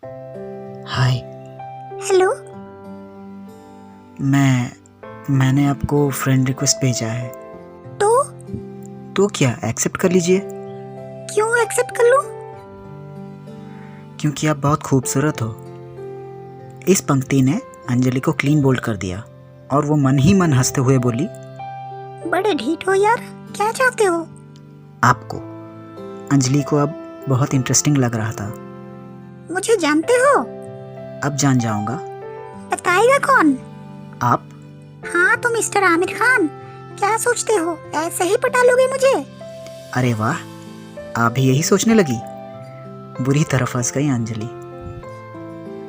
हाय। Hello. मैंने आपको friend request भेजा है। तो तो क्या एक्सेप्ट कर लीजिए? क्यों एक्सेप्ट कर लूं? क्योंकि आप बहुत खूबसूरत हो। इस पंक्ति ने अंजलि को क्लीन बोल्ड कर दिया और वो मन ही मन हंसते हुए बोली, बड़े ढीठ हो यार, क्या चाहते हो? आपको। अंजलि को अब बहुत इंटरेस्टिंग लग रहा था। मुझे जानते हो? अब जान जाऊंगा। बताएगा कौन? आप? हाँ तो मिस्टर आमिर खान, क्या सोचते हो ऐसे ही पटा लोगे मुझे? अरे वाह, आप भी यही सोचने लगी। बुरी तरह फंस गई अंजलि।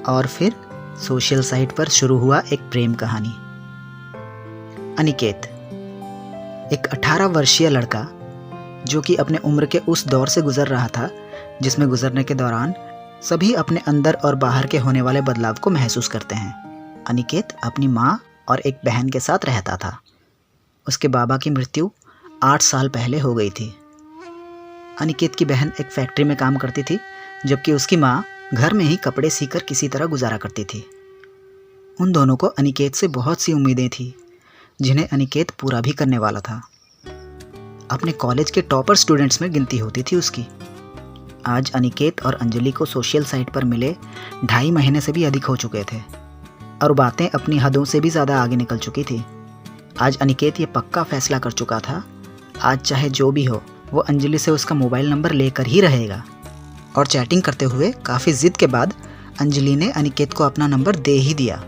और फिर सोशल साइट पर शुरू हुआ एक प्रेम कहानी। अनिकेत, एक 18 वर्षीय लड़का जो कि अपने उम्र के उस दौर से गुजर रहा था जिसमें गुजरने के दौरान सभी अपने अंदर और बाहर के होने वाले बदलाव को महसूस करते हैं। अनिकेत अपनी माँ और एक बहन के साथ रहता था। उसके बाबा की मृत्यु 8 साल पहले हो गई थी। अनिकेत की बहन एक फैक्ट्री में काम करती थी, जबकि उसकी माँ घर में ही कपड़े सीकर किसी तरह गुजारा करती थी। उन दोनों को अनिकेत से बहुत सी उम्मीदें थी, जिन्हें अनिकेत पूरा भी करने वाला था। अपने कॉलेज के टॉपर स्टूडेंट्स में गिनती होती थी उसकी। आज अनिकेत और अंजलि को सोशल साइट पर मिले 2.5 महीने से भी अधिक हो चुके थे और बातें अपनी हदों से भी ज़्यादा आगे निकल चुकी थी। आज अनिकेत ये पक्का फैसला कर चुका था, आज चाहे जो भी हो वो अंजलि से उसका मोबाइल नंबर लेकर ही रहेगा। और चैटिंग करते हुए काफ़ी ज़िद के बाद अंजलि ने अनिकेत को अपना नंबर दे ही दिया।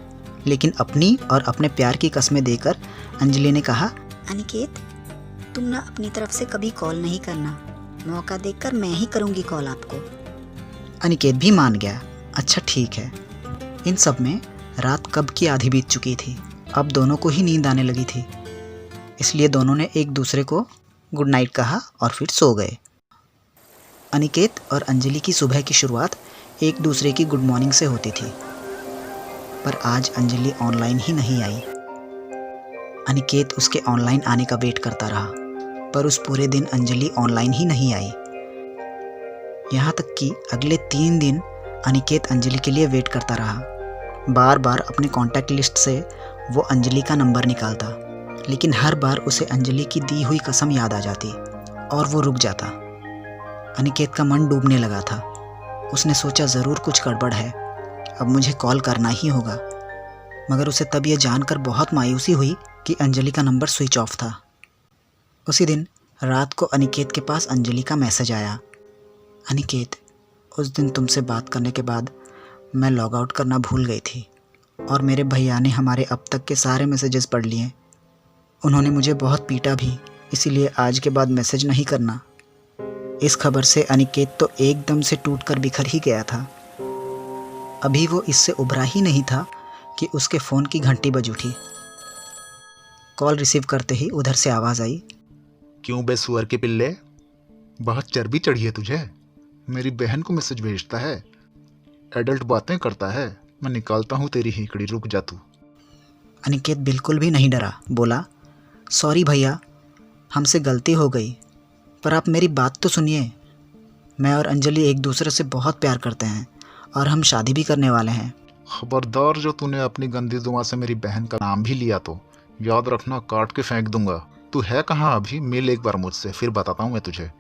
लेकिन अपनी और अपने प्यार की कस्में देकर अंजलि ने कहा, अनिकेत, तुम ना अपनी तरफ से कभी कॉल नहीं करना, मौका देखकर मैं ही करूंगी कॉल आपको। अनिकेत भी मान गया। अच्छा ठीक है। इन सब में रात कब की आधी बीत चुकी थी। अब दोनों को ही नींद आने लगी थी, इसलिए दोनों ने एक दूसरे को गुड नाइट कहा और फिर सो गए। अनिकेत और अंजलि की सुबह की शुरुआत एक दूसरे की गुड मॉर्निंग से होती थी, पर आज अंजलि ऑनलाइन ही नहीं आई। अनिकेत उसके ऑनलाइन आने का वेट करता रहा, पर उस पूरे दिन अंजलि ऑनलाइन ही नहीं आई। यहाँ तक कि अगले 3 दिन अनिकेत अंजलि के लिए वेट करता रहा। बार बार अपने कॉन्टैक्ट लिस्ट से वो अंजलि का नंबर निकालता, लेकिन हर बार उसे अंजलि की दी हुई कसम याद आ जाती और वो रुक जाता। अनिकेत का मन डूबने लगा था। उसने सोचा ज़रूर कुछ गड़बड़ है, अब मुझे कॉल करना ही होगा। मगर उसे तब यह जानकर बहुत मायूसी हुई कि अंजलि का नंबर स्विच ऑफ था। उसी दिन रात को अनिकेत के पास अंजलि का मैसेज आया, अनिकेत, उस दिन तुमसे बात करने के बाद मैं लॉग आउट करना भूल गई थी और मेरे भैया ने हमारे अब तक के सारे मैसेजेस पढ़ लिए। उन्होंने मुझे बहुत पीटा भी, इसीलिए आज के बाद मैसेज नहीं करना। इस खबर से अनिकेत तो एकदम से टूटकर बिखर ही गया था। अभी वो इससे उभरा ही नहीं था कि उसके फ़ोन की घंटी बज उठी। कॉल रिसीव करते ही उधर से आवाज़ आई, क्यों बे सुअर के पिल्ले, बहुत चर्बी चढ़ी है तुझे। मेरी बहन को मैसेज भेजता है, एडल्ट बातें करता है। मैं निकालता हूँ तेरी हेकड़ी, रुक जा तू। अनिकेत बिल्कुल भी नहीं डरा, बोला, सॉरी भैया, हमसे गलती हो गई, पर आप मेरी बात तो सुनिए। मैं और अंजलि एक दूसरे से बहुत प्यार करते हैं और हम शादी भी करने वाले हैं। खबरदार, जो तूने अपनी गंदी जुबान से मेरी बहन का नाम भी लिया तो याद रखना, काट के फेंक दूंगा। तू है कहाँ अभी? मिल एक बार मुझसे, फिर बताता हूँ मैं तुझे।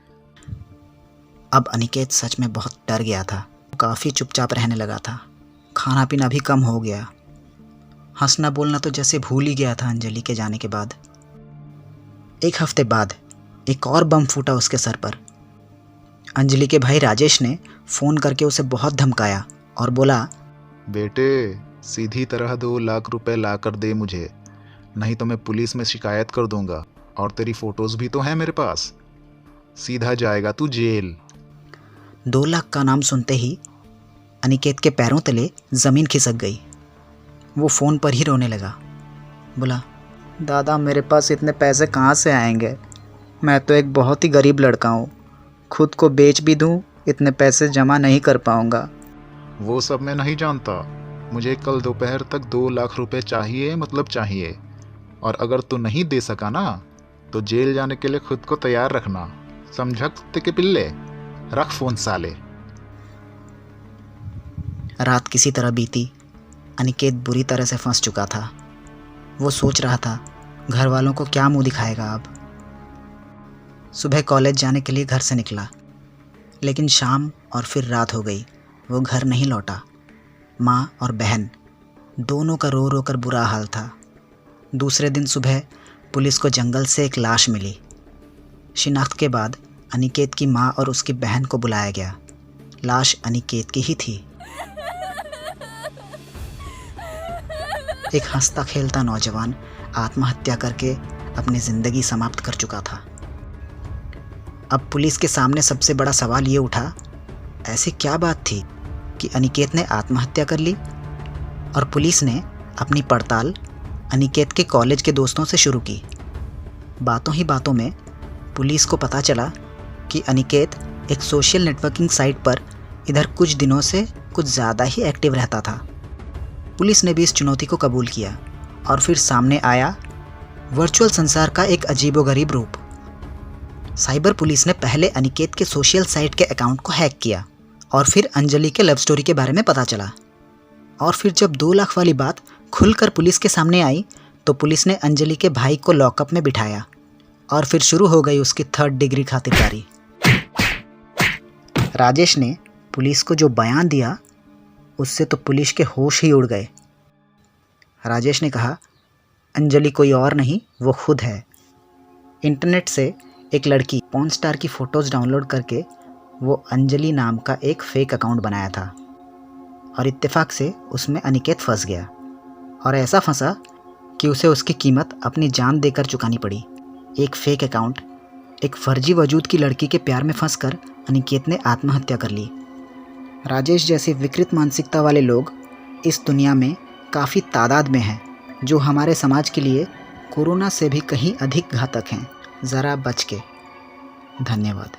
अब अनिकेत सच में बहुत डर गया था। काफ़ी चुपचाप रहने लगा था। खाना पीना भी कम हो गया। हंसना बोलना तो जैसे भूल ही गया था अंजलि के जाने के बाद। 1 हफ्ते बाद एक और बम फूटा उसके सर पर। अंजलि के भाई राजेश ने फ़ोन करके उसे बहुत धमकाया और बोला, बेटे, सीधी तरह 2 लाख रुपए ला कर दे मुझे, नहीं तो मैं पुलिस में शिकायत कर दूंगा। और तेरी फोटोज भी तो हैं मेरे पास, सीधा जाएगा तू जेल। 2 लाख का नाम सुनते ही अनिकेत के पैरों तले ज़मीन खिसक गई। वो फ़ोन पर ही रोने लगा। बोला, दादा, मेरे पास इतने पैसे कहाँ से आएंगे? मैं तो एक बहुत ही गरीब लड़का हूँ। खुद को बेच भी दूँ, इतने पैसे जमा नहीं कर पाऊँगा। वो सब मैं नहीं जानता। मुझे कल दोपहर तक 2 लाख रुपए चाहिए, मतलब चाहिए। और अगर तू नहीं दे सका ना, तो जेल जाने के लिए खुद को तैयार रखना, समझा कुत्ते के पिल्ले। रख फोन साले। रात किसी तरह बीती। अनिकेत बुरी तरह से फंस चुका था। वो सोच रहा था घर वालों को क्या मुंह दिखाएगा अब। सुबह कॉलेज जाने के लिए घर से निकला, लेकिन शाम और फिर रात हो गई। वो घर नहीं लौटा। माँ और बहन दोनों का रो रो कर बुरा हाल था। दूसरे दिन सुबह पुलिस को जंगल से एक लाश मिली। शिनाख्त के बाद अनिकेत की माँ और उसकी बहन को बुलाया गया। लाश अनिकेत की ही थी। एक हंसता खेलता नौजवान आत्महत्या करके अपनी ज़िंदगी समाप्त कर चुका था। अब पुलिस के सामने सबसे बड़ा सवाल ये उठा, ऐसी क्या बात थी कि अनिकेत ने आत्महत्या कर ली? और पुलिस ने अपनी पड़ताल अनिकेत के कॉलेज के दोस्तों से शुरू की। बातों ही बातों में पुलिस को पता चला कि अनिकेत एक सोशल नेटवर्किंग साइट पर इधर कुछ दिनों से कुछ ज़्यादा ही एक्टिव रहता था। पुलिस ने भी इस चुनौती को कबूल किया और फिर सामने आया वर्चुअल संसार का एक अजीबोगरीब रूप। साइबर पुलिस ने पहले अनिकेत के सोशल साइट के अकाउंट को हैक किया और फिर अंजलि के लव स्टोरी के बारे में पता चला। और फिर जब 2 लाख वाली बात खुलकर पुलिस के सामने आई तो पुलिस ने अंजलि के भाई को लॉकअप में बिठाया और फिर शुरू हो गई उसकी 3rd डिग्री खातिरदारी। राजेश ने पुलिस को जो बयान दिया उससे तो पुलिस के होश ही उड़ गए। राजेश ने कहा, अंजलि कोई और नहीं, वो खुद है। इंटरनेट से एक लड़की पॉर्न स्टार की फ़ोटोज़ डाउनलोड करके वो अंजलि नाम का एक फ़ेक अकाउंट बनाया था और इत्तेफाक से उसमें अनिकेत फंस गया। और ऐसा फंसा कि उसे उसकी कीमत अपनी जान देकर चुकानी पड़ी। एक फ़ेक अकाउंट, एक फर्जी वजूद की लड़की के प्यार में फंसकर अनिकेत ने आत्महत्या कर ली। राजेश जैसे विकृत मानसिकता वाले लोग इस दुनिया में काफ़ी तादाद में हैं, जो हमारे समाज के लिए कोरोना से भी कहीं अधिक घातक हैं। ज़रा बच के। धन्यवाद।